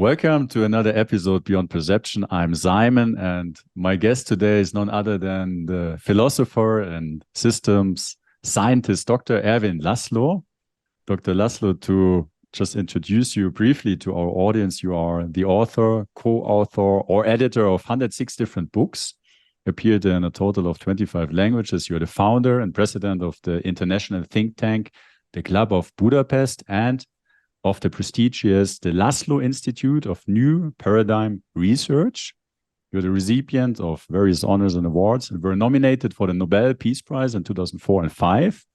Welcome to another episode Beyond Perception. I'm Simon, and my guest today is none other than the philosopher and systems scientist, Dr. Ervin Laszlo. Dr. Laszlo, to just introduce you briefly to our audience, you are the author, co-author, or editor of 106 different books, appeared in a total of 25 languages. You're the founder and president of the international think tank, the Club of Budapest, and of the prestigious the Laszlo Institute of New Paradigm Research. You're the recipient of various honors and awards and were nominated for the Nobel Peace Prize in 2004 and 2005.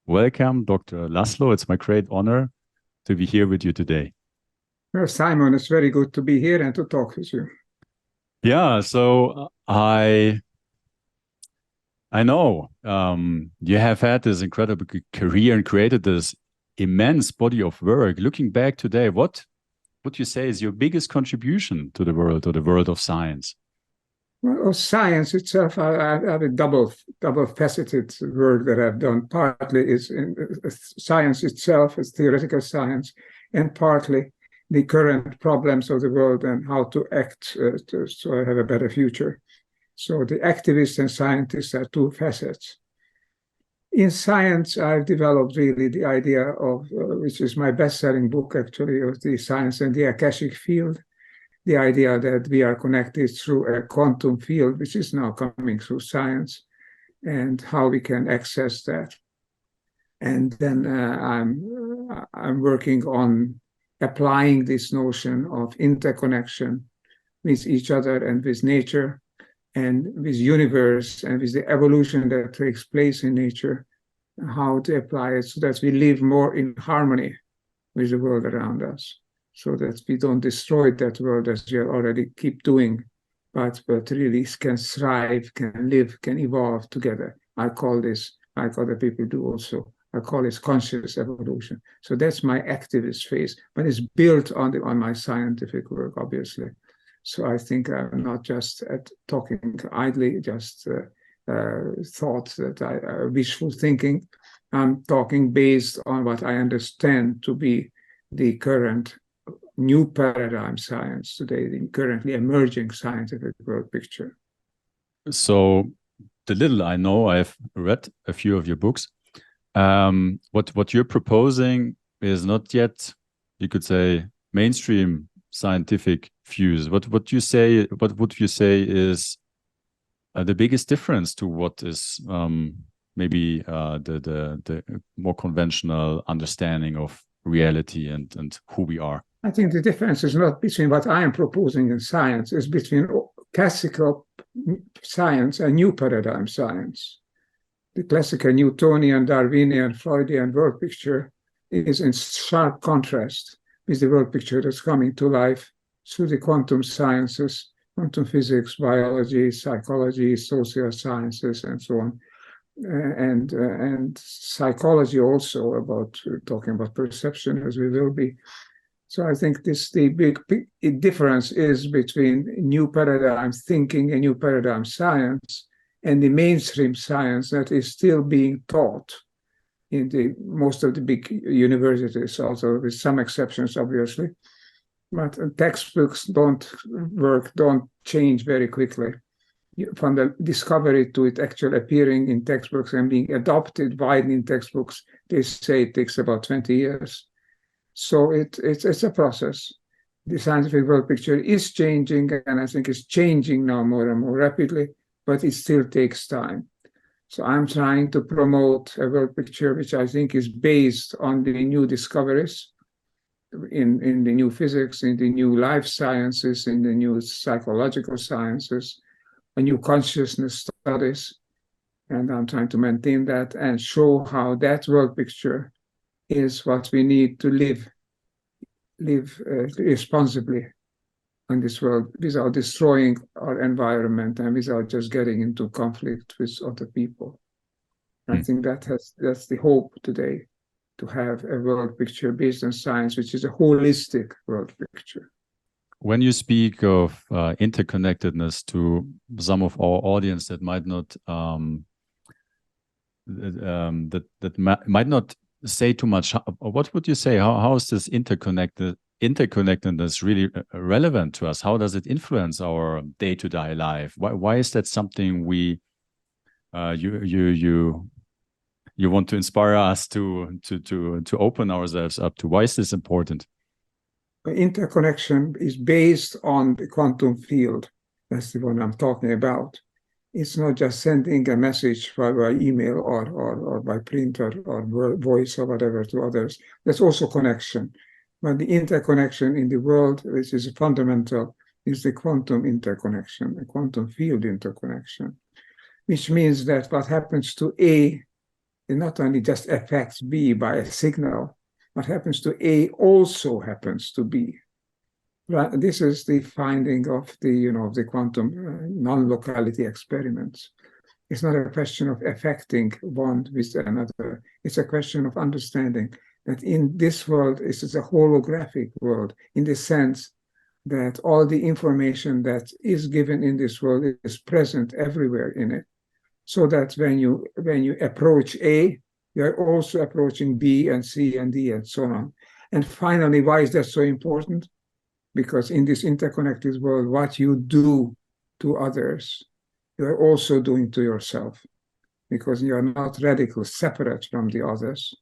Welcome, Dr. Laszlo. It's my great honor to be here with you today. Well, Simon, it's very good to be here and to talk with you. Yeah, so I know you have had this incredible career and created this immense body of work. Looking back today, what would you say is your biggest contribution to the world or the world of science? Well, science itself, I have a double-faceted work that I've done. Partly is in science itself, as theoretical science, and partly the current problems of the world and how to act so I have a better future. So the activists and scientists are two facets. In science, I've developed really the idea of, which is my best-selling book actually, of the science and the Akashic field, the idea that we are connected through a quantum field, which is now coming through science, and how we can access that. And then I'm working on applying this notion of interconnection with each other and with nature, and with universe and with the evolution that takes place in nature, how to apply it so that we live more in harmony with the world around us, so that we don't destroy that world as we already keep doing, but really can thrive, can live, can evolve together. I call this, like other people do also, I call it conscious evolution. So that's my activist phase, but it's built on my scientific work, obviously. So I think I'm not just talking idly, just thoughts that wishful thinking. I'm talking based on what I understand to be the current new paradigm science today, the currently emerging scientific world picture. So the little I know, I've read a few of your books. What you're proposing is not yet, you could say, mainstream scientific views. What would you say is the biggest difference to what is maybe the more conventional understanding of reality and who we are? I think the difference is not between what I am proposing in science, it's between classical science and new paradigm science. The classical Newtonian, Darwinian, Freudian world picture is in sharp contrast with the world picture that's coming to life through the quantum sciences, quantum physics, biology, psychology, social sciences, and so on. And psychology also, about talking about perception, as we will be. So I think the big difference is between new paradigm thinking and new paradigm science and the mainstream science that is still being taught in most of the big universities, also with some exceptions, obviously. But textbooks don't change very quickly. From the discovery to it actually appearing in textbooks and being adopted widely in textbooks, they say it takes about 20 years. So it's a process. The scientific world picture is changing, and I think it's changing now more and more rapidly, but it still takes time. So I'm trying to promote a world picture which I think is based on the new discoveries in the new physics, in the new life sciences, in the new psychological sciences, a new consciousness studies. And I'm trying to maintain that and show how that world picture is what we need to live responsibly in this world without destroying our environment and without just getting into conflict with other people. I think that's the hope today, to have a world picture based on science, which is a holistic world picture. When you speak of interconnectedness to some of our audience that might not might not say too much, what would you say? How is this interconnectedness really relevant to us? How does it influence our day-to-day life? Why is that something we you want to inspire us to open ourselves up to? Why is this important? Interconnection is based on the quantum field. That's the one I'm talking about. It's not just sending a message by email or by print or voice or whatever to others. There's also connection. But the interconnection in the world, which is fundamental, is the quantum interconnection, the quantum field interconnection, which means that what happens to A, it not only just affects B by a signal, what happens to A also happens to B. This is the finding of the quantum non-locality experiments. It's not a question of affecting one with another. It's a question of understanding that in this world, this is a holographic world, in the sense that all the information that is given in this world is present everywhere in it. So that when you approach A, you are also approaching B and C and D and so on. And finally, why is that so important? Because in this interconnected world, what you do to others, you are also doing to yourself. Because you are not radical, separate from the others.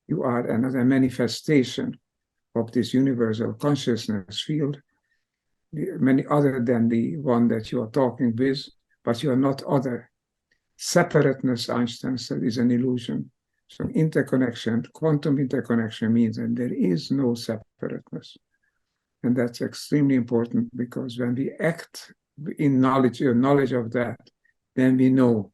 You are another manifestation of this universal consciousness field, many other than the one that you are talking with, but you are not other. Separateness, Einstein said, is an illusion. So interconnection, quantum interconnection means that there is no separateness. And that's extremely important, because when we act in knowledge of that, then we know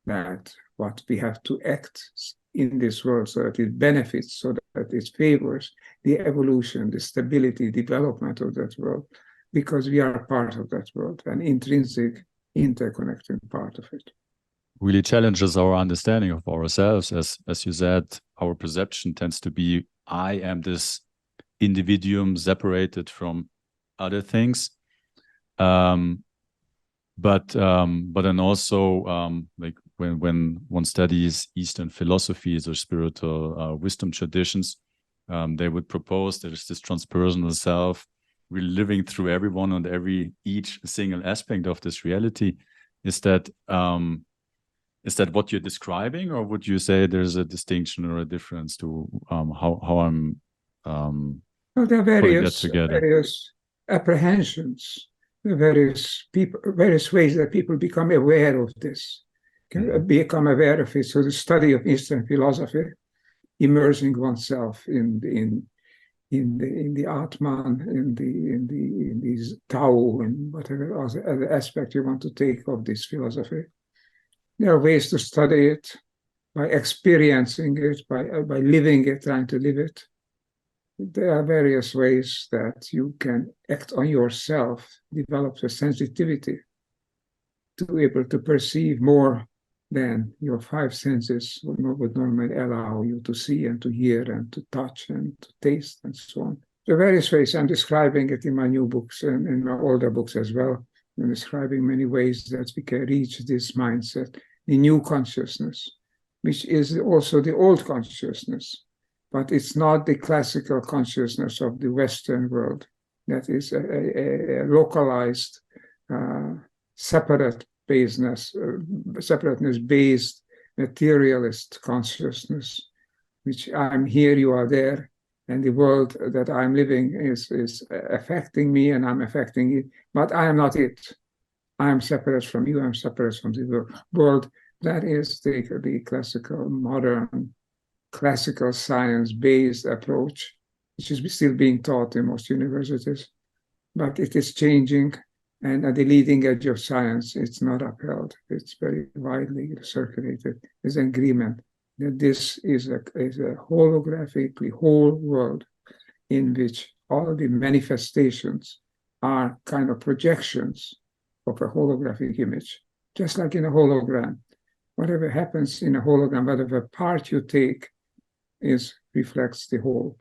that what we have to act in this world so that it benefits, so that it favors the evolution, the stability, development of that world, because we are part of that world, an intrinsic, interconnected part of it. Really challenges our understanding of ourselves. As you said, our perception tends to be, I am this individuum separated from other things. But then also, like when one studies Eastern philosophies or spiritual wisdom traditions, they would propose there's this transpersonal self, really living through everyone and each single aspect of this reality. Is that what you're describing, or would you say there's a distinction or a difference to how I'm well, there are putting that together? various apprehensions, various ways that people become aware of this, become aware of it. So the study of Eastern philosophy, immersing oneself in the Atman, in these Tao, and whatever other aspect you want to take of this philosophy. There are ways to study it by experiencing it, by living it, trying to live it. There are various ways that you can act on yourself, develop a sensitivity to be able to perceive more than your five senses would normally allow you to see and to hear and to touch and to taste and so on. There are various ways. I'm describing it in my new books and in my older books as well. I'm describing many ways that we can reach this mindset, the new consciousness, which is also the old consciousness. But it's not the classical consciousness of the Western world. That is a localized, separateness-based materialist consciousness, which I'm here, you are there, and the world that I'm living is affecting me and I'm affecting it, but I am not it. I am separate from you, I'm separate from the world. That is the classical, modern, classical science-based approach, which is still being taught in most universities, but it is changing, and at the leading edge of science, it's not upheld. It's very widely circulated. There's an agreement that this is a holographically whole world in which all the manifestations are kind of projections of a holographic image, just like in a hologram. Whatever happens in a hologram, whatever part you take reflects the whole.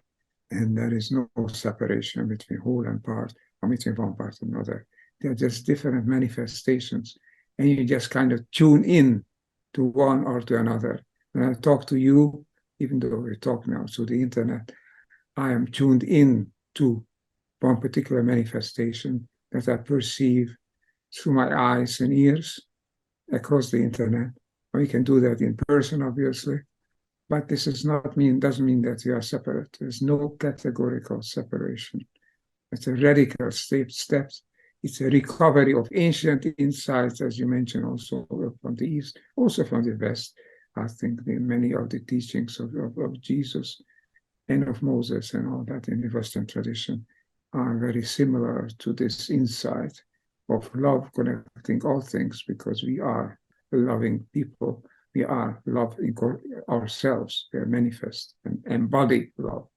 And there is no separation between whole and part, or between one part and another. They're just different manifestations. And you just kind of tune in to one or to another. When I talk to you, even though we talk now through the internet, I am tuned in to one particular manifestation that I perceive through my eyes and ears across the internet. We can do that in person, obviously, but this doesn't mean that we are separate. There's no categorical separation. It's a radical step. It's a recovery of ancient insights, as you mentioned, also from the East, also from the West. I think many of the teachings of Jesus and of Moses and all that in the Western tradition are very similar to this insight of love connecting all things, because we are loving people. We are loving ourselves. We are manifest and embody love.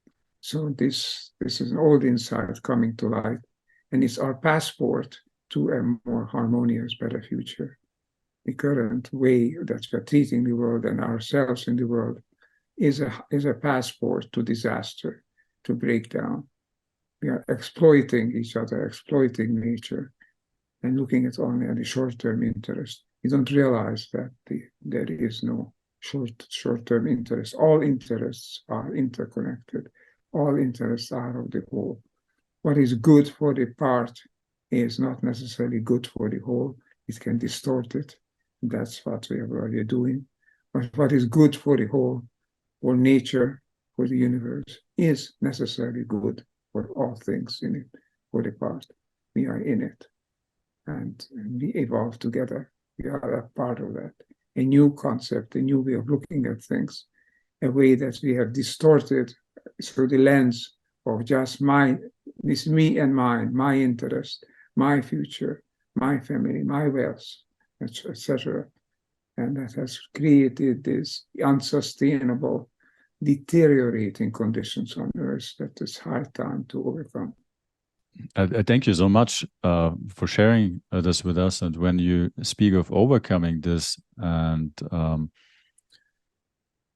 So this is an old insight coming to light, and it's our passport to a more harmonious, better future. The current way that we're treating the world and ourselves in the world is a passport to disaster, to breakdown. We are exploiting each other, exploiting nature, and looking at only at the short-term interest. You don't realize that there is no short-term interest. All interests are interconnected. All interests are of the whole. What is good for the part is not necessarily good for the whole. It can distort it. That's what we are already doing. But what is good for the whole, for nature, for the universe, is necessarily good for all things in it, for the part. We are in it. And we evolve together. We are a part of that. A new concept, a new way of looking at things, a way that we have distorted through the lens of just this me and mine, my interest, my future, my family, my wealth, etc. And that has created this unsustainable, deteriorating conditions on Earth that is high time to overcome. Thank you so much for sharing this with us. And when you speak of overcoming this, and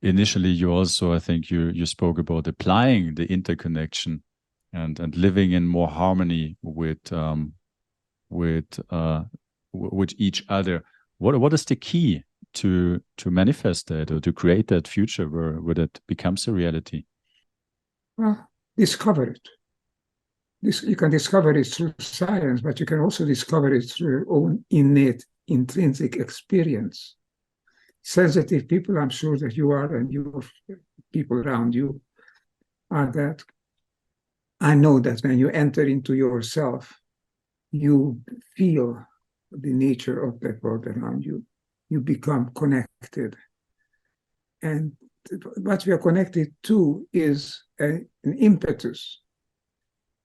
initially you also, I think you spoke about applying the interconnection and living in more harmony with each other. What is the key to manifest that, or to create that future where that becomes a reality? Well, discover it. You can discover it through science, but you can also discover it through your own innate, intrinsic experience. Sensitive people, I'm sure that you are, and your people around you are that. I know that when you enter into yourself, you feel the nature of that world around you. You become connected. And what we are connected to is an impetus.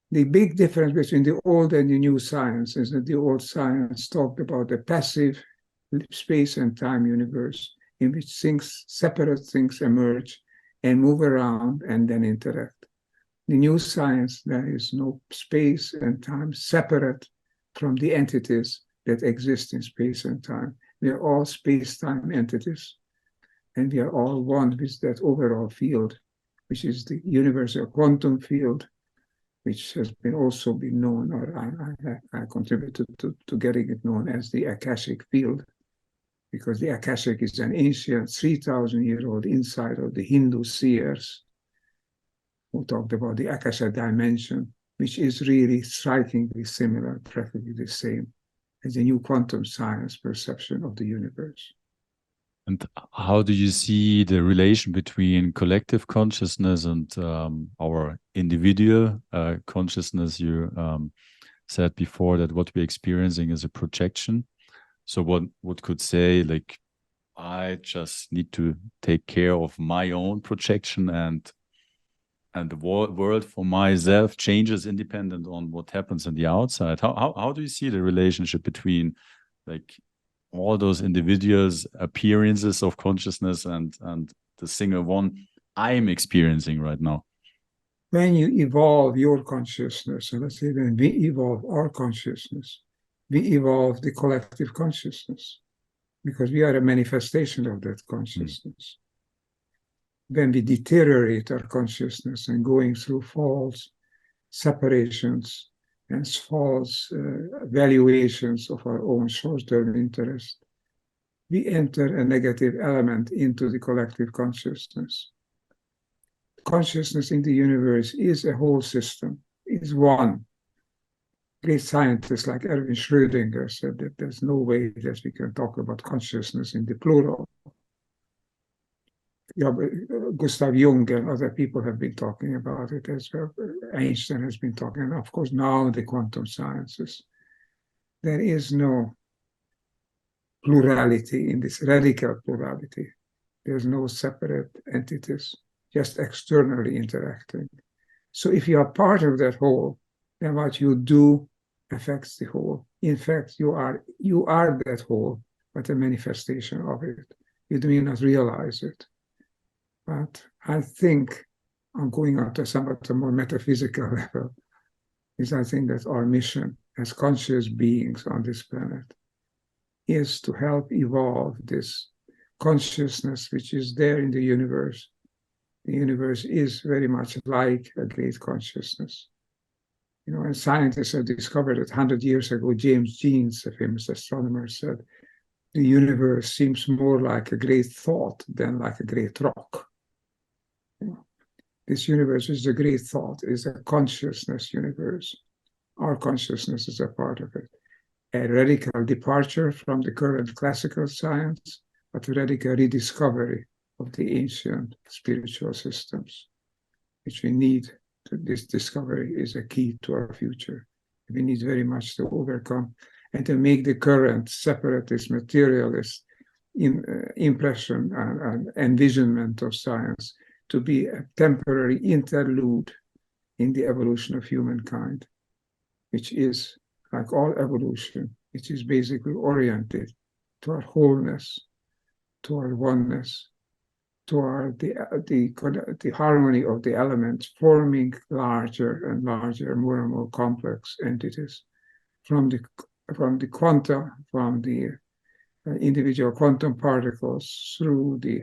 The big difference between the old and the new science is that the old science talked about a passive space and time universe in which separate things emerge and move around and then interact. The new science, there is no space and time separate from the entities that exist in space and time. We are all space-time entities, and we are all one with that overall field, which is the universal quantum field, which has also been known, or I contributed to getting it known as the Akashic field, because the Akashic is an ancient 3,000-year-old insight of the Hindu seers who talked about the Akasha dimension, which is really strikingly similar, practically the same as the new quantum science perception of the universe. And how do you see the relation between collective consciousness and our individual consciousness? You said before that what we're experiencing is a projection. So one could say, like, I just need to take care of my own projection, and the world for myself changes independent on what happens in the outside. How do you see the relationship between, like, all those individuals' appearances of consciousness and the single one I'm experiencing right now? When you evolve your consciousness, so let's say when we evolve our consciousness, we evolve the collective consciousness, because we are a manifestation of that consciousness. When we deteriorate our consciousness and going through false separations and false valuations of our own short-term interest, we enter a negative element into the collective consciousness. Consciousness in the universe is a whole system. is one. Great scientists like Erwin Schrödinger said that there's no way that we can talk about consciousness in the plural. Gustav Jung and other people have been talking about it as well. Einstein has been talking, and of course now the quantum sciences. There is no plurality in this, radical plurality. There's no separate entities, just externally interacting. So if you are part of that whole, then what you do affects the whole. In fact, you are that whole, but a manifestation of it. You do not realize it. But I think, I'm going on to somewhat a more metaphysical level, is I think that our mission as conscious beings on this planet is to help evolve this consciousness which is there in the universe. The universe is very much like a great consciousness. And scientists have discovered that 100 years ago, James Jeans, a famous astronomer, said, the universe seems more like a great thought than like a great rock. This universe is a great thought, is a consciousness universe. Our consciousness is a part of it. A radical departure from the current classical science, but a radical rediscovery of the ancient spiritual systems, which we need. This discovery is a key to our future. We need very much to overcome and to make the current separatist, materialist impression and envisionment of science to be a temporary interlude in the evolution of humankind, which is, like all evolution, which is basically oriented toward wholeness, toward oneness, toward the harmony of the elements, forming larger and larger, more and more complex entities, from the quanta, from the individual quantum particles through the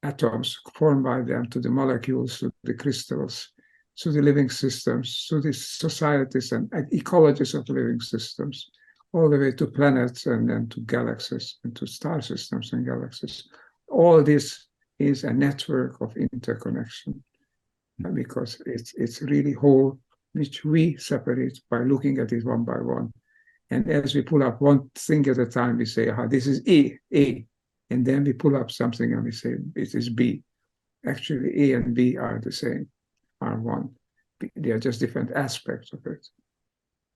atoms formed by them, to the molecules, to the crystals, to the living systems, to the societies and ecologies of living systems, all the way to planets and then to galaxies and to star systems and galaxies. All this is a network of interconnection, because it's really whole, which we separate by looking at it one by one. And as we pull up one thing at a time, we say, this is A. And then we pull up something and we say, it is B. Actually, A and B are the same, are one. They are just different aspects of it.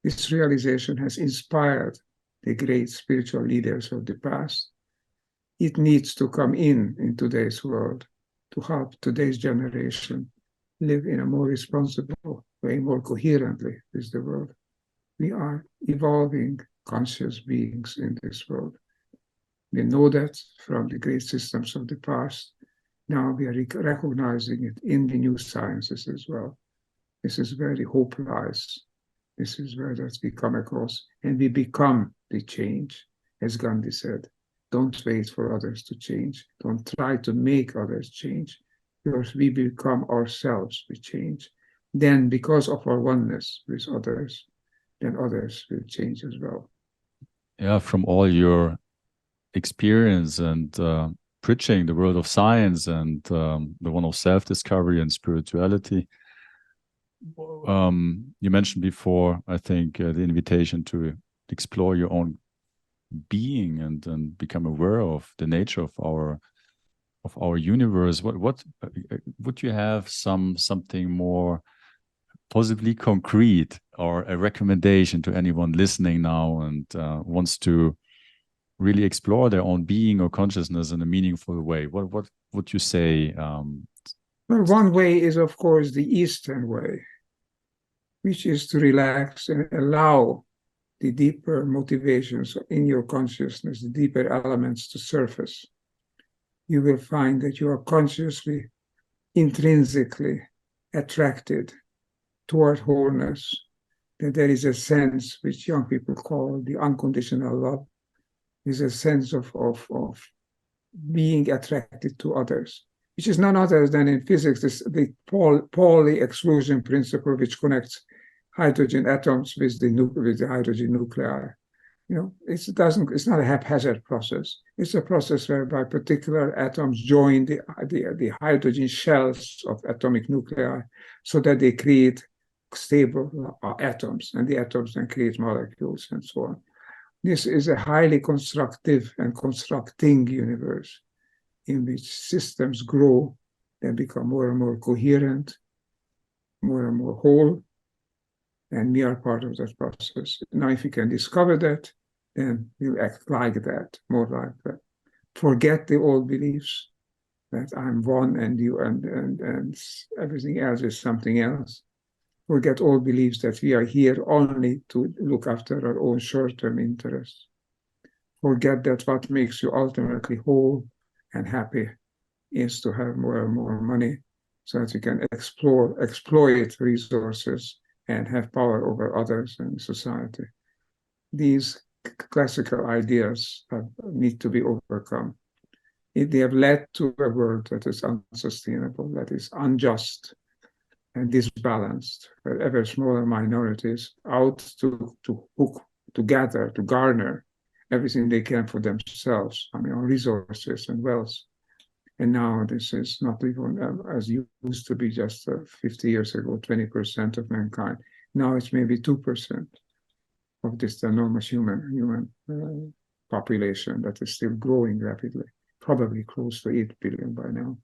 This realization has inspired the great spiritual leaders of the past. It needs to come in today's world to help today's generation live in a more responsible way, more coherently with the world. We are evolving conscious beings in this world. We know that from the great systems of the past. Now we are recognizing it in the new sciences as well. This is where the hope lies. This is where that we come across, and we become the change, as Gandhi said. Don't wait for others to change. Don't try to make others change, because we become ourselves, we change. Then, because of our oneness with others, then others will change as well. Yeah, from all your experience and preaching the world of science and the one of self-discovery and spirituality, you mentioned before, I think, the invitation to explore your own being and become aware of the nature of our universe. What would you have something more possibly concrete, or a recommendation to anyone listening now and wants to really explore their own being or consciousness in a meaningful way? What would you say? Well, one way is, of course, the Eastern way, which is to relax and allow the deeper motivations in your consciousness, the deeper elements to surface. You will find that you are consciously, intrinsically attracted toward wholeness, that there is a sense which young people call the unconditional love, is a sense of being attracted to others, which is none other than in physics, the Pauli exclusion principle, which connects hydrogen atoms with the hydrogen nuclei. It's not a haphazard process. It's a process whereby particular atoms join the hydrogen shells of atomic nuclei so that they create stable atoms, and the atoms then create molecules and so on. This is a highly constructive and constructing universe in which systems grow and become more and more coherent, more and more whole, and we are part of that process. Now, if we can discover that, then we'll act like that, more like that. Forget the old beliefs that I'm one and you and everything else is something else. Forget all beliefs that we are here only to look after our own short-term interests. Forget that what makes you ultimately whole and happy is to have more and more money so that you can exploit resources and have power over others in society. These classical ideas need to be overcome. They have led to a world that is unsustainable, that is unjust and disbalanced, where ever smaller minorities out to gather, to garner everything they can for themselves, resources and wealth. And now this is not even as used to be just 50 years ago, 20% of mankind. Now it's maybe 2% of this enormous human population that is still growing rapidly, probably close to 8 billion by now.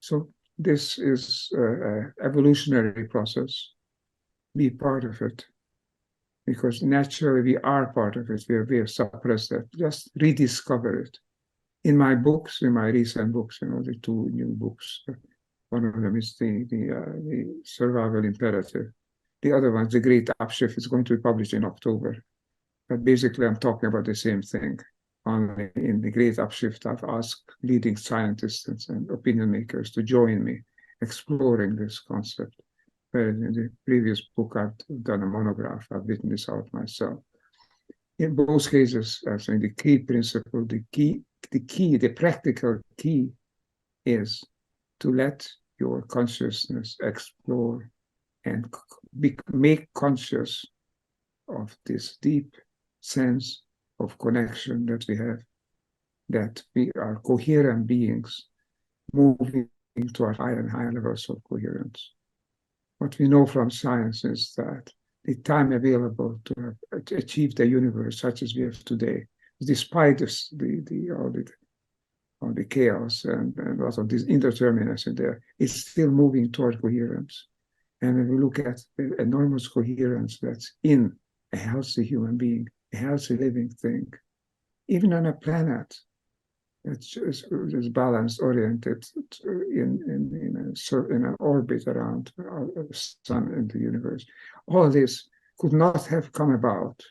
So this is an evolutionary process. Be part of it, because naturally we are part of it. We have suppressed that. Just rediscover it. In my books, in my recent books, the 2 new books, one of them is the Survival Imperative. The other one, The Great Upshift, is going to be published in October. But basically, I'm talking about the same thing. Only in The Great Upshift, I've asked leading scientists and opinion makers to join me exploring this concept. Whereas in the previous book, I've done a monograph. I've written this out myself. In both cases, I think the key principle, the practical key is to let your consciousness explore and make conscious of this deep sense of connection that we have, that we are coherent beings moving toward higher and higher levels of coherence. What we know from science is that the time available to achieve the universe such as we have today, despite all the chaos and a lot of this indeterminacy in there, is still moving toward coherence. And when we look at the enormous coherence that's in a healthy human being, a healthy living thing, even on a planet that's is balanced, oriented in an orbit around the sun and the universe, all this could not have come about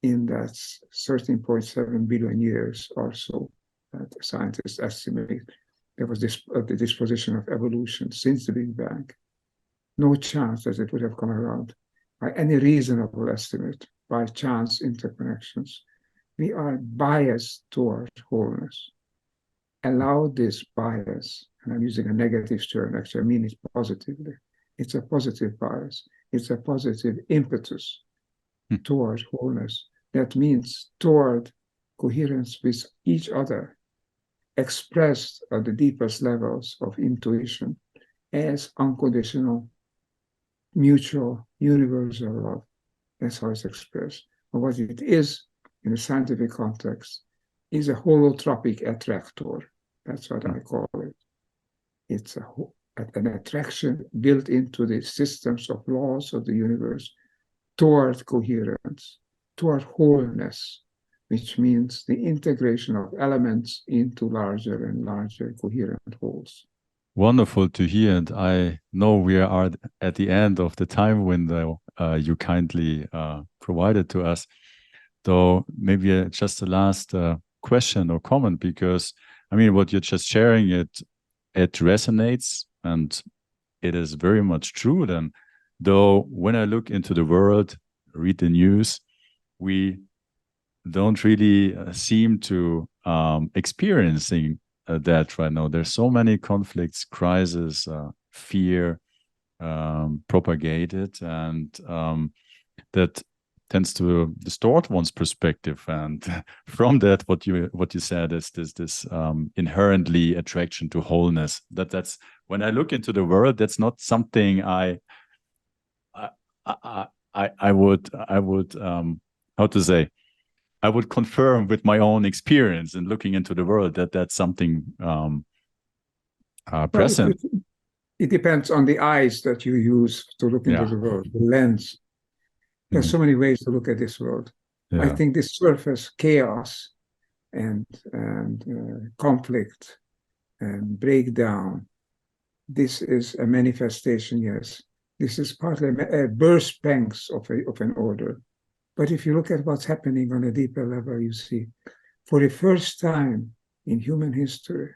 in that 13.7 billion years or so that scientists estimate there was the disposition of evolution since the Big Bang. No chance that it would have come around by any reasonable estimate, by chance interconnections. We are biased toward wholeness. Allow this bias, and I'm using a negative term, actually I mean it positively. It's a positive bias. It's a positive impetus toward wholeness. That means toward coherence with each other, expressed at the deepest levels of intuition as unconditional, mutual, universal love. That's how it's expressed. But what it is in a scientific context is a holotropic attractor. That's what I call it. It's an attraction built into the systems of laws of the universe toward coherence, toward wholeness, which means the integration of elements into larger and larger coherent wholes. Wonderful to hear. And I know we are at the end of the time window you kindly provided to us. So maybe just a last question or comment, because I mean, what you're just sharing, it resonates and it is very much true. Then, though, when I look into the world, read the news, we don't really seem to experiencing that right now. There's so many conflicts, crises, fear propagated, and that tends to distort one's perspective. And from that, what you said is this inherently attraction to wholeness. That's when I look into the world, that's not something I I would how to say, I would confirm with my own experience in looking into the world that that's something present. It depends on the eyes that you use to look into the world, the lens. There's so many ways to look at this world. Yeah. I think this surface chaos and conflict and breakdown, this is a manifestation, yes. This is partly a burst pangs of an order. But if you look at what's happening on a deeper level, you see, for the first time in human history,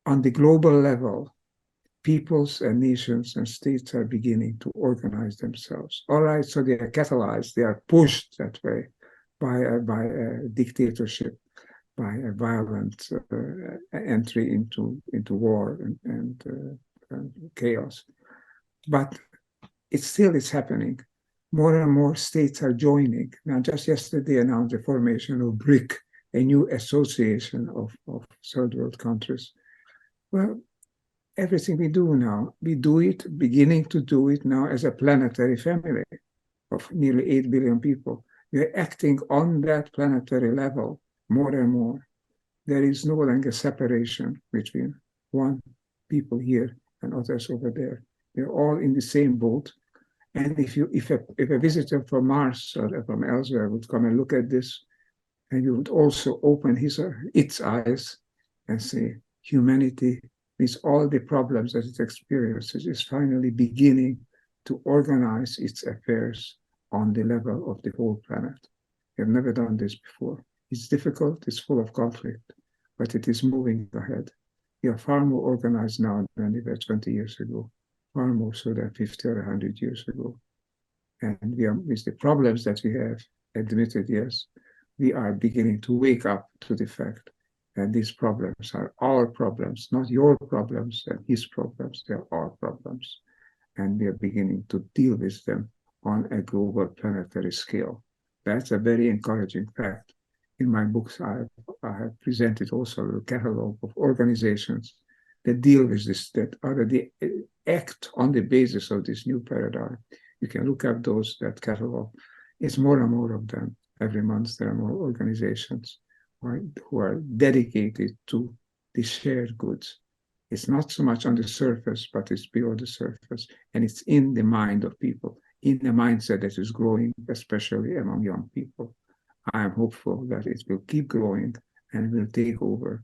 on the global level, peoples and nations and states are beginning to organize themselves. All right, so they are catalyzed, they are pushed that way by a dictatorship, by a violent entry into war and chaos. But it's happening. More and more states are joining. Now, just yesterday announced the formation of BRIC, a new association of third world countries. Well, everything we do now, we do it, beginning to do it now as a planetary family of nearly 8 billion people. We are acting on that planetary level more and more. There is no longer separation between one people here and others over there. They're all in the same boat. And if a visitor from Mars or from elsewhere would come and look at this, and you would also open his or its eyes and say, humanity, with all the problems that it experiences, is finally beginning to organize its affairs on the level of the whole planet. We have never done this before. It's difficult, it's full of conflict, but it is moving ahead. We are far more organized now than we were 20 years ago, far more so than 50 or 100 years ago. And we are, with the problems that we have admitted, yes, we are beginning to wake up to the fact that these problems are our problems, not your problems and his problems, they're our problems. And we are beginning to deal with them on a global planetary scale. That's a very encouraging fact. In my books, I have presented also a catalog of organizations that deal with this, that already act on the basis of this new paradigm. You can look up that catalog. It's more and more of them. Every month there are more organizations who are dedicated to the shared goods. It's not so much on the surface, but it's below the surface. And it's in the mind of people, in a mindset that is growing, especially among young people. I am hopeful that it will keep growing and will take over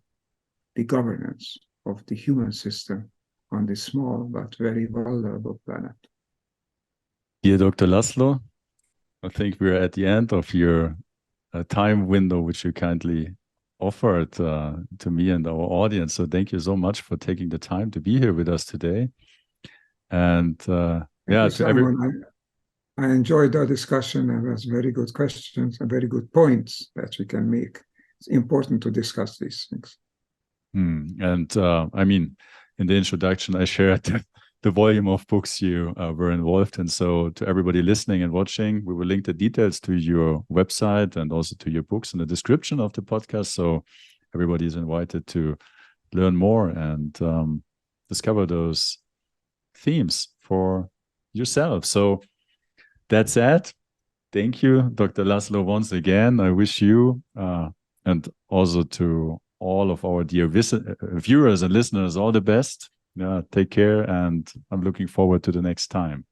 the governance of the human system on this small but very vulnerable planet. Dear Dr. Laszlo, I think we're at the end of your time window, which you kindly offered to me and our audience. So thank you so much for taking the time to be here with us today. And yeah, to everyone. I enjoyed our discussion, and there's very good questions and very good points that we can make. It's important to discuss these things. And I mean, in the introduction, I shared the volume of books you were involved in. So to everybody listening and watching, we will link the details to your website and also to your books in the description of the podcast. So everybody is invited to learn more and discover those themes for yourself. So that's it. Thank you, Dr. Laszlo, once again. I wish you and also to all of our dear viewers and listeners all the best. Take care, and I'm looking forward to the next time.